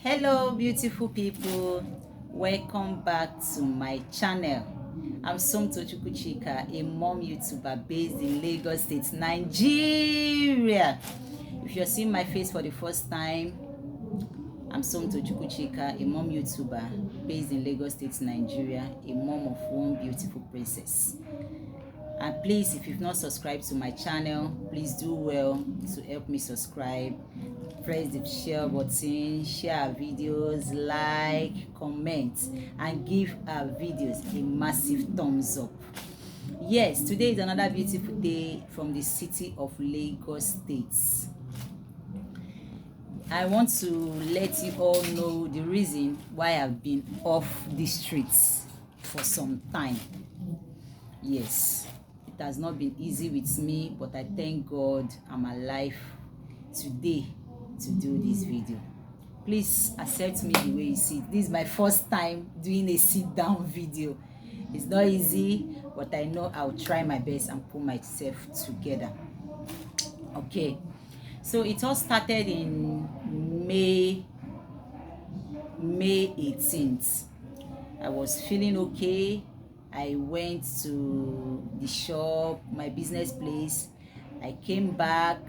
Hello beautiful people, welcome back to my channel. I'm Somto Chukwuchika, a mom YouTuber based in Lagos State, Nigeria. If you're seeing my face for the first time, I'm Somto Chukwuchika, a mom YouTuber based in Lagos State, Nigeria, a mom of one beautiful princess. And please, if you've not subscribed to my channel, please do well to help me subscribe. Press the share button, share our videos, like, comment, and give our videos a massive thumbs up. Yes, today is another beautiful day from the city of Lagos State. I want to let you all know the reason why I've been off the streets for some time. Yes, it has not been easy with me, but I thank God I'm alive today to do this video. Please accept me the way you see it. This is my first time doing a sit down video. It's not easy, but I know I'll try my best and put myself together. Okay, so it all started in May 18th. I was feeling okay. I went to the shop, my business place. I came back.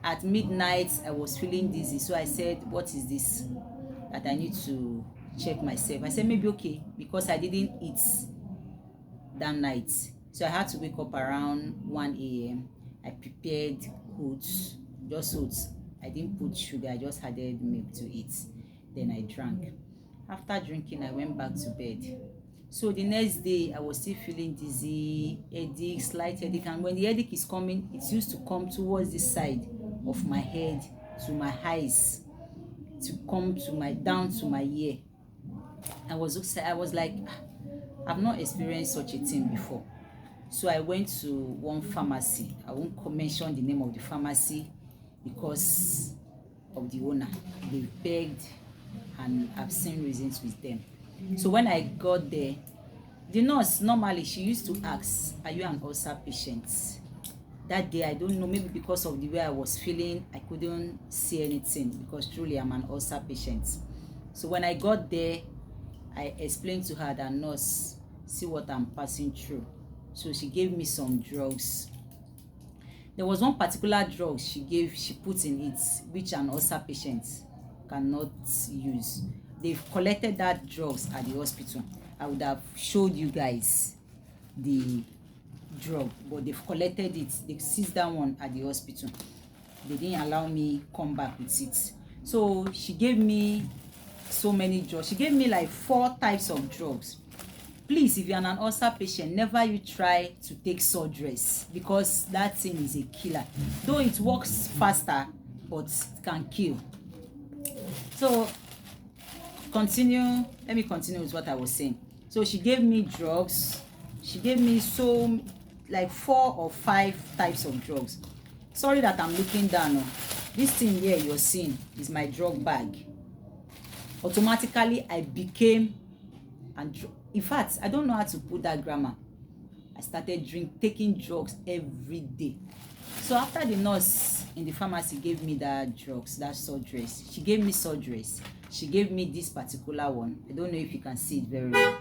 At midnight, I was feeling dizzy. So I said, what is this? That I need to check myself. I said, maybe okay, because I didn't eat that night. So I had to wake up around 1 a.m. I prepared oats, just oats. I didn't put sugar, I just added milk to it. Then I drank. After drinking, I went back to bed. So the next day, I was still feeling dizzy, headache, slight headache. And when the headache is coming, it used to come towards this side of my head, to my eyes, to come to my down to my ear. I was like, I've not experienced such a thing before. So I went to one pharmacy. I won't mention the name of the pharmacy because of the owner. They begged, and I've seen reasons with them. So when I got there, the nurse, normally she used to ask, are you an ulcer patient? That day, I don't know, maybe because of the way I was feeling, I couldn't see anything, because truly I'm an ulcer patient. So when I got there, I explained to her that, nurse, see what I'm passing through. So she gave me some drugs. There was one particular drug she put in it, which an ulcer patient cannot use. They've collected that drugs at the hospital. I would have showed you guys the drug, but they've collected it. They seized that one at the hospital. They didn't allow me come back with it. So she gave me so many drugs. She gave me like 4 types of drugs. Please, if you're an ulcer patient, never you try to take surgeries, because that thing is a killer. Though it works faster, but it can kill. So let me continue with what I was saying. So she gave me drugs. She gave me like 4 or 5 types of drugs. Sorry that I'm looking down. This thing here you're seeing is my drug bag. Automatically I became, and in fact, I don't know how to put that grammar. I started taking drugs every day. So after the nurse in the pharmacy gave me that drugs, that surgeries, she gave me surgeries. She gave me this particular one. I don't know if you can see it very well.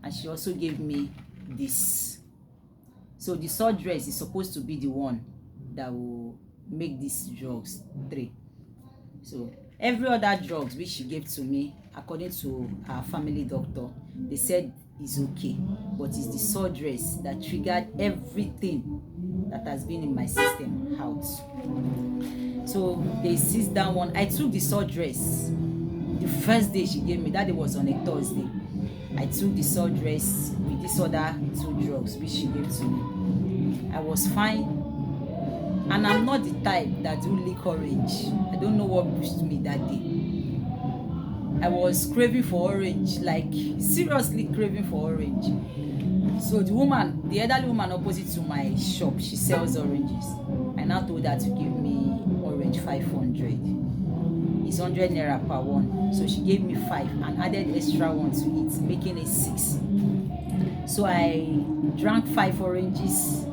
And she also gave me this. So the surgeries is supposed to be the one that will make these drugs 3. So every other drugs which she gave to me, according to our family doctor, they said it's okay, but it's the surgeries that triggered everything that has been in my system out. So they seized that one. I took the surgeries the first day she gave me. That day was on a Thursday. I took the surgeries with these other 2 drugs which she gave to me. I was fine, and I'm not the type that do lick orange. I don't know what pushed me that day. I was craving for orange, like seriously craving for orange. So the elderly woman opposite to my shop, she sells oranges. I now told her to give me orange 500. It's 100 naira per one. So she gave me 5 and added extra one to it, making it 6. So I drank 5 oranges.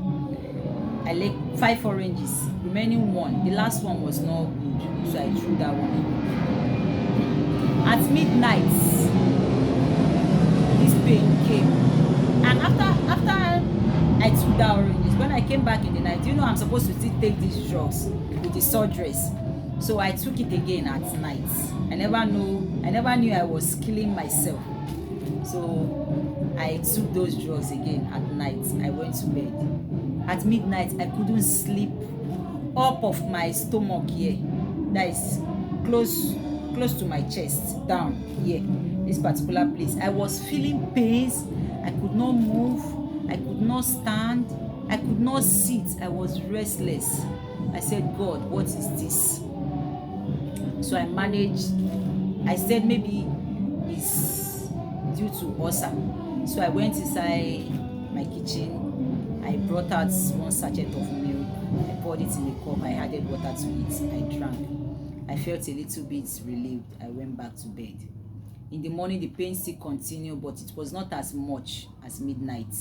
I licked 5 oranges, remaining 1. The last one was not good, so I threw that one. At midnight, this pain came. And after I took that oranges, when I came back in the night, you know I'm supposed to still take these drugs with the surgeries. So I took it again at night. I never knew I was killing myself. So I took those drugs again at night. I went to bed. At midnight, I couldn't sleep. Up of my stomach here, that is close to my chest, down here, this particular place, I was feeling pains. I could not move, I could not stand, I could not sit. I was restless. I said, God, what is this? So I managed. I said maybe it's due to ulcer. So I went inside my kitchen. I brought out one sachet of milk. I poured it in a cup. I added water to it. I drank. I felt a little bit relieved. I went back to bed. In the morning, the pain still continued, but it was not as much as midnight.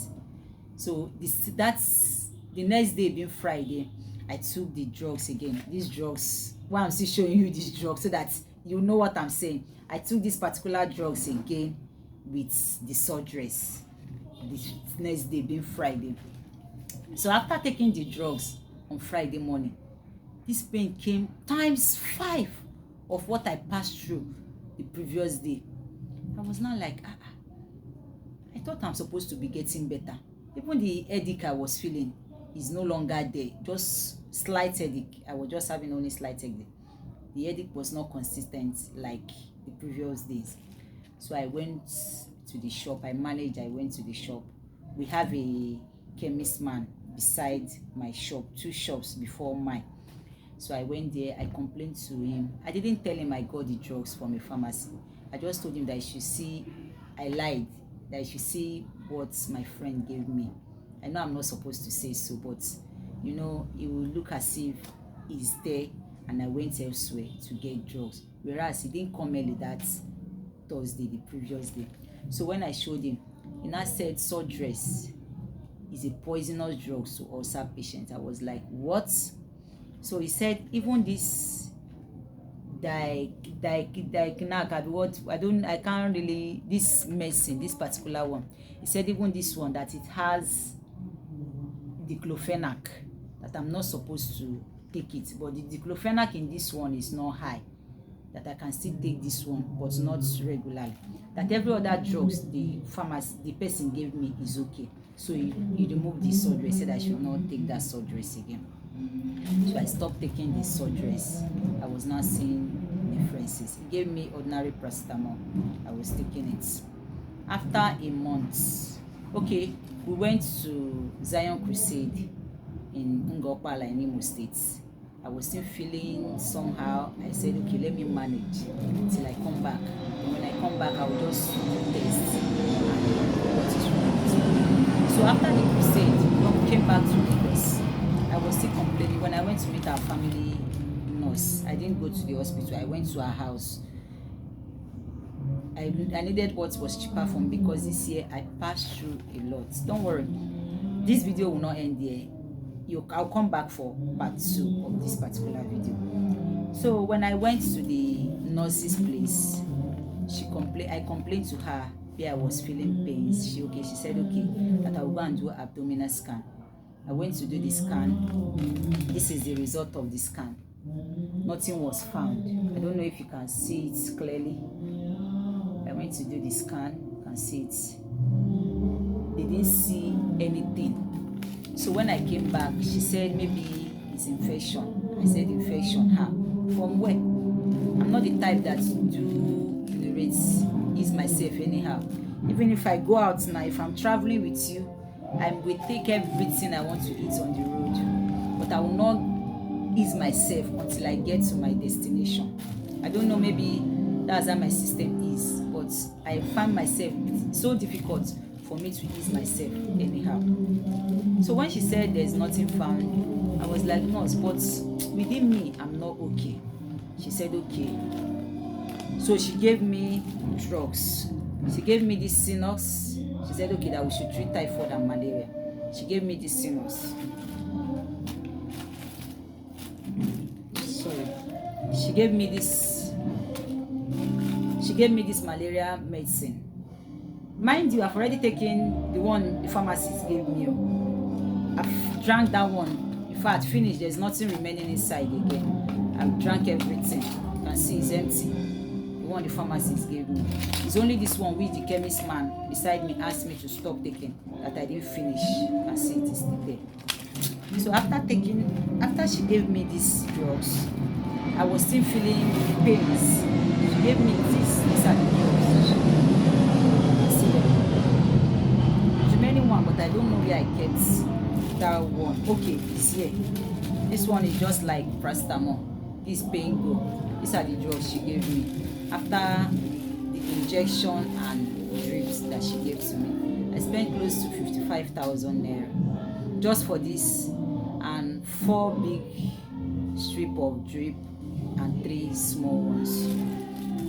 So that's the next day, being Friday, I took the drugs again. These drugs, why I'm still showing you these drugs so that you know what I'm saying. I took these particular drugs again with the surgeries. The next day, being Friday. So after taking the drugs on Friday morning, this pain came times 5 of what I passed through the previous day. I was not like, I thought I'm supposed to be getting better. Even the headache I was feeling is no longer there. Just slight headache. I was just having only slight headache. The headache was not consistent like the previous days. So I went to the shop. I went to the shop. We have a chemist man beside my shop, 2 shops before mine. So I went there. I complained to him. I didn't tell him I got the drugs from a pharmacy. I just told him that he should see. I lied. That he should see what my friend gave me. I know I'm not supposed to say so, but you know, it will look as if he's there and I went elsewhere to get drugs. Whereas he didn't come early that Thursday, the previous day. So when I showed him, he now said surgeries is a poisonous drug to ulcer patients. I was like, what? So he said even this I can't really, this medicine, this particular one, he said even this one, that it has diclofenac, that I'm not supposed to take it, but the diclofenac in this one is not high, that I can still take this one but not regularly, that every other drugs the person gave me is okay. So he removed the surgery, said I should not take that surgeries again. So I stopped taking the surgeries. I was not seeing differences. He gave me ordinary paracetamol. I was taking it. After a month, okay, we went to Zion Crusade in Ngopala in Imo State. I was still feeling somehow. I said, okay, let me manage till I come back. And when I come back, I will just test what is wrong. So after the crusade, when we came back to Lagos, I was still complaining. When I went to meet our family nurse, I didn't go to the hospital. I went to her house. I needed what was cheaper for me because this year I passed through a lot. Don't worry, this video will not end there. I'll come back for part 2 of this particular video. So when I went to the nurse's place, I complained to her where I was feeling pains. She said okay, that I will go and do abdominal scan. I went to do the scan. This is the result of the scan. Nothing was found. I don't know if you can see it clearly. I went to do the scan. You can see it. They didn't see anything. So when I came back, she said maybe it's infection. I said infection? How? From where? I'm not the type that do ease myself anyhow. Even if I go out now, if I'm traveling with you, I will take everything I want to eat on the road, but I will not ease myself until I get to my destination. I don't know, maybe that's how my system is, but I find myself so difficult for me to ease myself anyhow. So when she said there's nothing found, I was like, no, but within me, I'm not okay. She said, okay. So she gave me drugs. She gave me this Sinox. She said, okay, that we should treat typhoid and malaria. She gave me this Sinox. Sorry. She gave me this she gave me this malaria medicine. Mind you, I've already taken the one the pharmacist gave me. I've drank that one. In fact, finished. There's nothing remaining inside again. I've drank everything. You can see it's empty. The one the pharmacist gave me. It's only this one which the chemist man beside me asked me to stop taking that I didn't finish. You can see it is still there. So after she gave me these drugs, I was still feeling pains. She gave me these are the drugs. I see them. The remaining one, but I don't know where I kept that one. Okay, it's here. This one is just like paracetamol. This pain go. These are the drugs she gave me after the injection and drips that she gave to me. I spent close to 55,000 naira just for this and 4 big strip of drip and 3 small ones.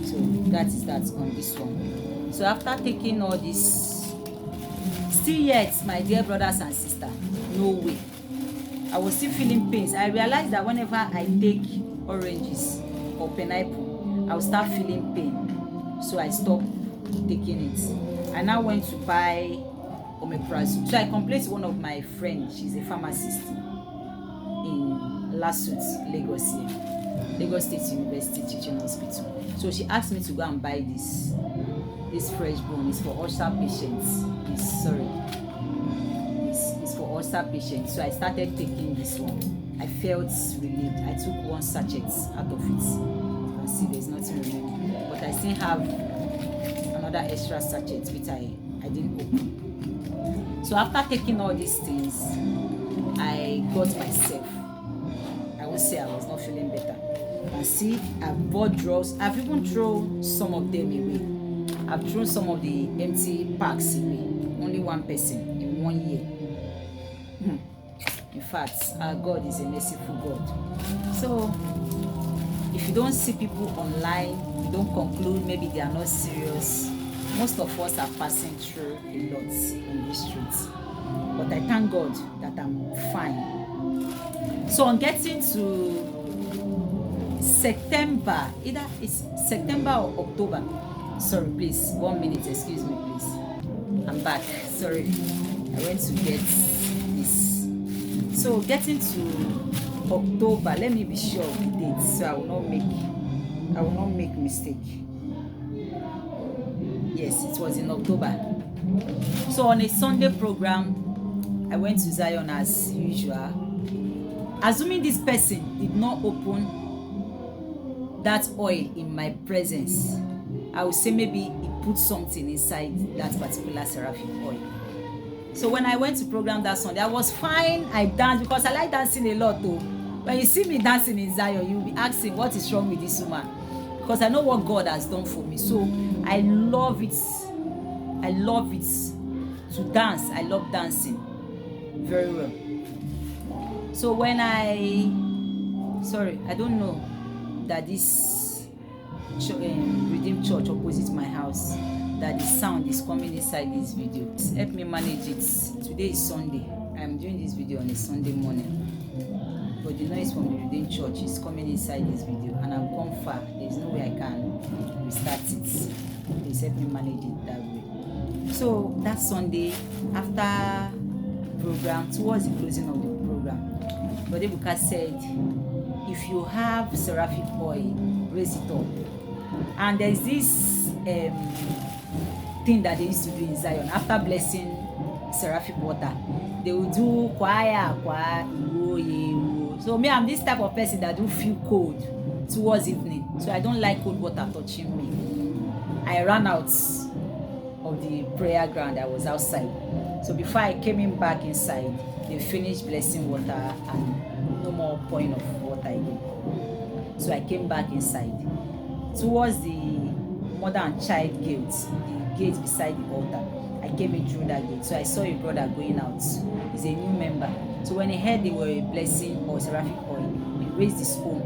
So that is that on this one. So after taking all this, still yet, my dear brothers and sisters, no way. I was still feeling pains. I realized that whenever I take oranges or pineapple, I will start feeling pain. So I stopped taking it. I now went to buy omeprazole. So I complained to one of my friends. She's a pharmacist in Lasut, Lagos here. Lagos State University Teaching Hospital. So she asked me to go and buy this fresh bone. It's for ulcer patients. It's for ulcer patients. So I started taking this one. I felt relieved. I took 1 sachet out of it. You can see there's nothing remaining. But I still have another extra sachet which I didn't open. So after taking all these things, I got myself. I would say I was not feeling better. You can see I've bought drugs. I've even thrown some of them away. I've thrown some of the empty packs away. Only one person in 1 year. In fact, our God is a merciful God. So if you don't see people online, you don't conclude maybe they are not serious. Most of us are passing through a lot in these streets. But I thank God that I'm fine. So on getting to September, either it's September or October. Sorry, please, 1 minute, excuse me, please. I'm back. Sorry, I went to get this. So getting to October, let me be sure of the date, so I will not make mistake. Yes, it was in October. So on a Sunday program, I went to Zion as usual. Assuming this person did not open that oil in my presence, I would say maybe he put something inside that particular seraphic oil. So when I went to program that Sunday, I was fine. I danced because I like dancing a lot though. When you see me dancing in Zion, you'll be asking what is wrong with this woman, because I know what God has done for me. So I love it. I love it to dance. I love dancing very well. So when I don't know that this Redeemed Church opposite my house, that the sound is coming inside this video. Help me manage it. Today is Sunday. I'm doing this video on a Sunday morning, but the noise from the Redeemed Church is coming inside this video, and I've gone far. There's no way I can restart it. Please help me manage it that way. So that Sunday, after program, towards the closing of the program, Brother Buka said, if you have seraphic oil, raise it up. And there's this thing that they used to do in Zion. After blessing seraphic water, they will do kwaya. So me, I'm this type of person that do feel cold towards evening. So I don't like cold water touching me. I ran out of the prayer ground. I was outside. So before I came in back inside, they finished blessing water and no more pouring of water again. So I came back inside. Towards the mother and child gate, the gate beside the altar, I came in through that gate. So I saw a brother going out. He's a new member. So when he heard they were blessing or seraphic oil, he raised his own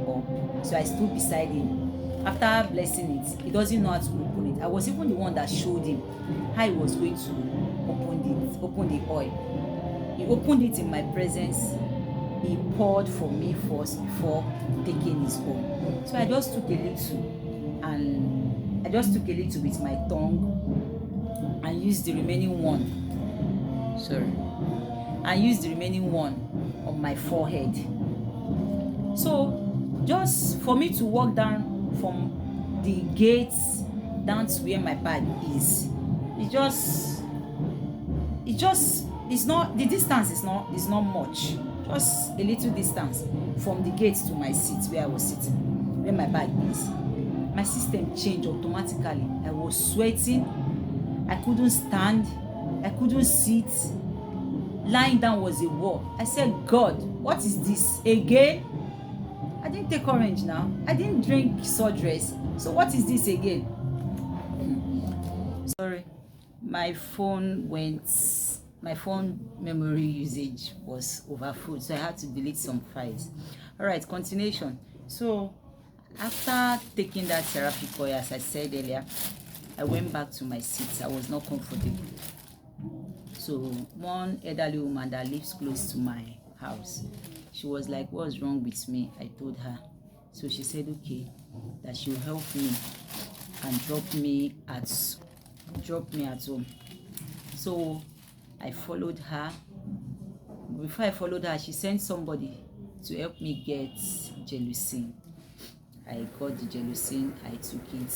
up. So I stood beside him. After blessing it, he doesn't know how to open it. I was even the one that showed him how he was going to open the oil. He opened it in my presence. He poured for me first before taking his own. So I just took a little and I just took a little with my tongue and used the remaining one. Sorry. And used the remaining one on my forehead. So just for me to walk down from the gates down to where my bag is, it's not, the distance is not much, just a little distance from the gate to my seat where I was sitting, where my bag is. My system changed automatically. I was sweating, I couldn't stand, I couldn't sit. Lying down was a war. I said, God, what is this again? I didn't take orange now. I didn't drink sawdress. So what is this again? Sorry, my phone memory usage was overfull, so I had to delete some files. All right, continuation. So after taking that therapy coil, as I said earlier, I went back to my seat. I was not comfortable. So one elderly woman that lives close to my house, she was like, what's wrong with me? I told her. So she said, okay, that she'll help me and drop me at home. So I followed her. Before I followed her, she sent somebody to help me get Gelucine. I got the Gelucine, I took it.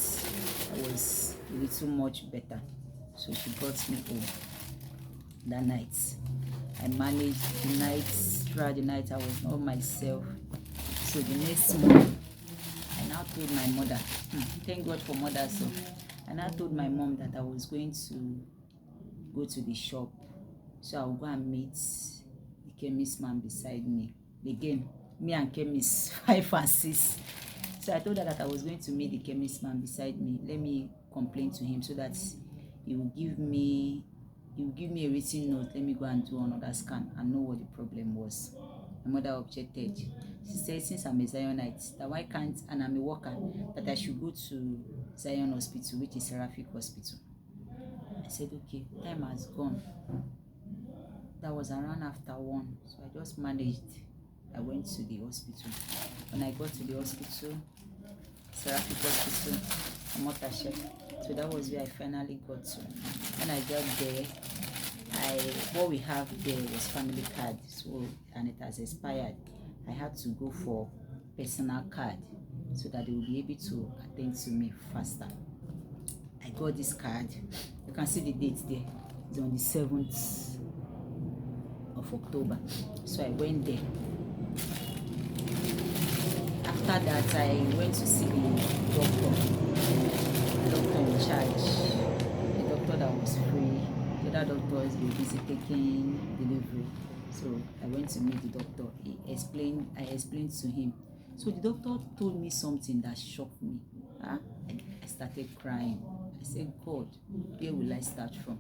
I was a little much better. So she brought me home that night. I managed the night. Throughout the night, I was not myself. So the next morning, I now told my mother, thank God for mother. So I now told my mom that I was going to go to the shop. So I'll go and meet the chemist man beside me. Again, me and chemist 5 and 6. So I told her that I was going to meet the chemist man beside me. Let me complain to him so that he will give me a written note. Let me go and do another scan and know what the problem was. My mother objected. She said, since I'm a Zionite, that why can't, and I'm a worker, that I should go to Zion Hospital, which is Seraphic Hospital. I said, okay, time has gone. That was around after 1. So I just managed. I went to the hospital. When I got to the hospital, Seraphic Hospital, Motashe. So that was where I finally got to. When I got there, what we have there was family card, so, and it has expired. I had to go for personal card so that they will be able to attend to me faster. I got this card. You can see the date there. It's on the 7th of October. So I went there. After that, I went to see the doctor in charge, the doctor that was free. The other doctors were busy taking delivery. So I went to meet the doctor. I explained to him. So the doctor told me something that shocked me. I started crying. I said, God, where will I start from?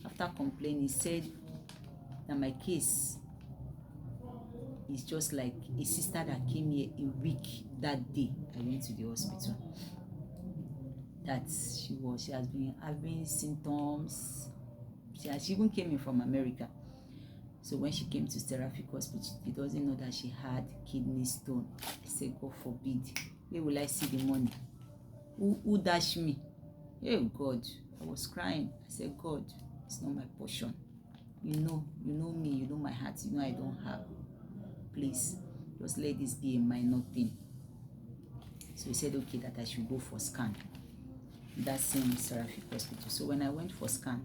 After complaining, he said that my case is just like a sister that came here a week that day I went to the hospital. That she has been having symptoms. She even came in from America. So when she came to Seraphic Hospital, she doesn't know that she had kidney stone. I said, God forbid. Where will I see the money? Who dashed me? Oh God. I was crying. I said, God, it's not my portion. You know me, you know my heart, you know I don't have. Please, just let this be a minor thing. So he said, okay, that I should go for scan. That same Seraphic Hospital. So when I went for scan,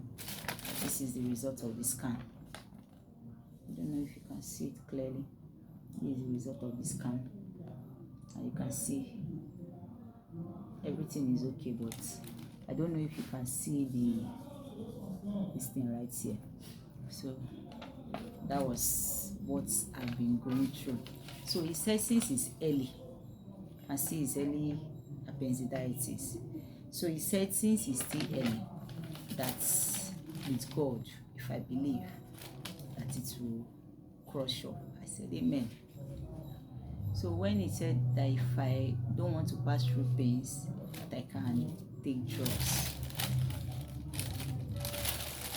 this is the result of the scan. I don't know if you can see it clearly. This is the result of the scan. And you can see everything is okay, but I don't know if you can see this thing right here. So that was what I've been going through. So he said since it's early, I see it's early appendicitis. So he said since it's still early, that with God, if I believe, that it will crush up. I said amen. So when he said that if I don't want to pass through pains, that I can take drugs.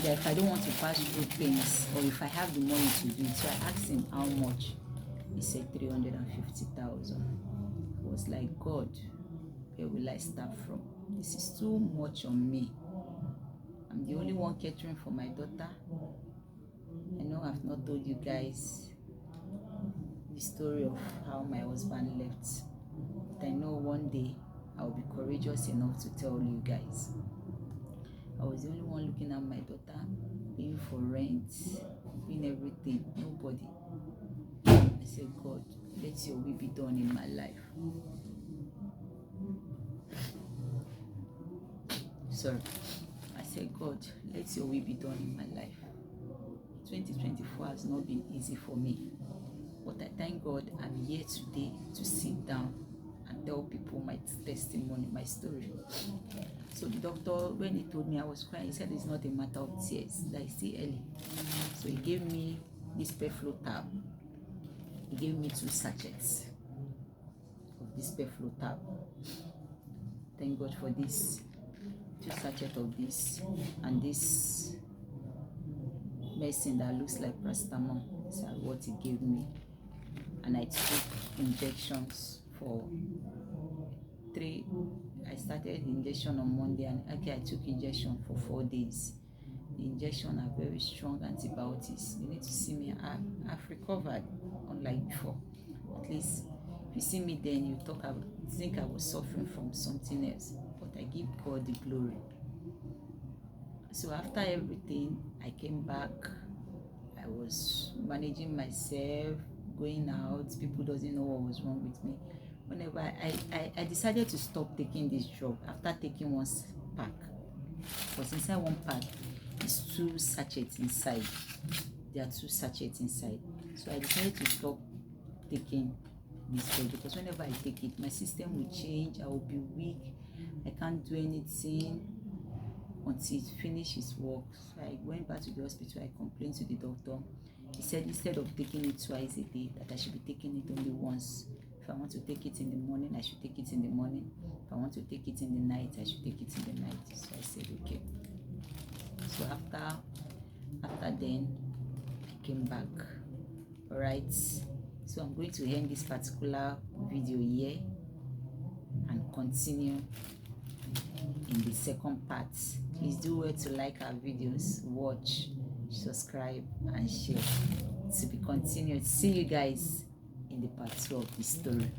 That if I don't want to pass through pains, or if I have the money to do it. So I asked him how much. He said 350,000. I was like, God, Where will I start from? This is too much on me. I'm the only one catering for my daughter. I know I've not told you guys the story of how my husband left, but I know one day I'll be courageous enough to tell you guys. I was the only one looking at my daughter, paying for rent, doing everything. Nobody. I said, God, let your will be done in my life. Sorry. I said, God, let your will be done in my life. 2024 has not been easy for me, but I thank God I'm here today to sit down and tell people my testimony, my story. So the doctor, when he told me I was crying, he said it's not a matter of tears, that is still early. So he gave me this Perflow tab. He gave me 2 sachets of this Perflow tab. Thank God for this. 2 sachets of this and this medicine that looks like paracetamol. That's what he gave me. And I took injections for 3. I started the injection on Monday, and I took injection for 4 days. The injection are very strong antibiotics. You need to see me. I've recovered, unlike before. At least if you see me then, you think I was suffering from something else. But I give God the glory. So after everything, I came back. I was managing myself, going out. People doesn't know what was wrong with me. Whenever I decided to stop taking this drug after taking 1 pack. Because inside 1 pack is 2 sachets inside. There are 2 sachets inside. So I decided to stop taking this drug because whenever I take it, my system will change. I will be weak. I can't do anything until it finishes work. So I went back to the hospital. I complained to the doctor. He said instead of taking it twice a day, that I should be taking it only once. If I want to take it in the morning, I should take it in the morning. If I want to take it in the night, I should take it in the night. So I said okay. So after then, I came back. Alright. So I'm going to end this particular video here and continue in the second part. Please do well to like our videos, watch, subscribe, and share. To be continued. See you guys in the part 2 of the story.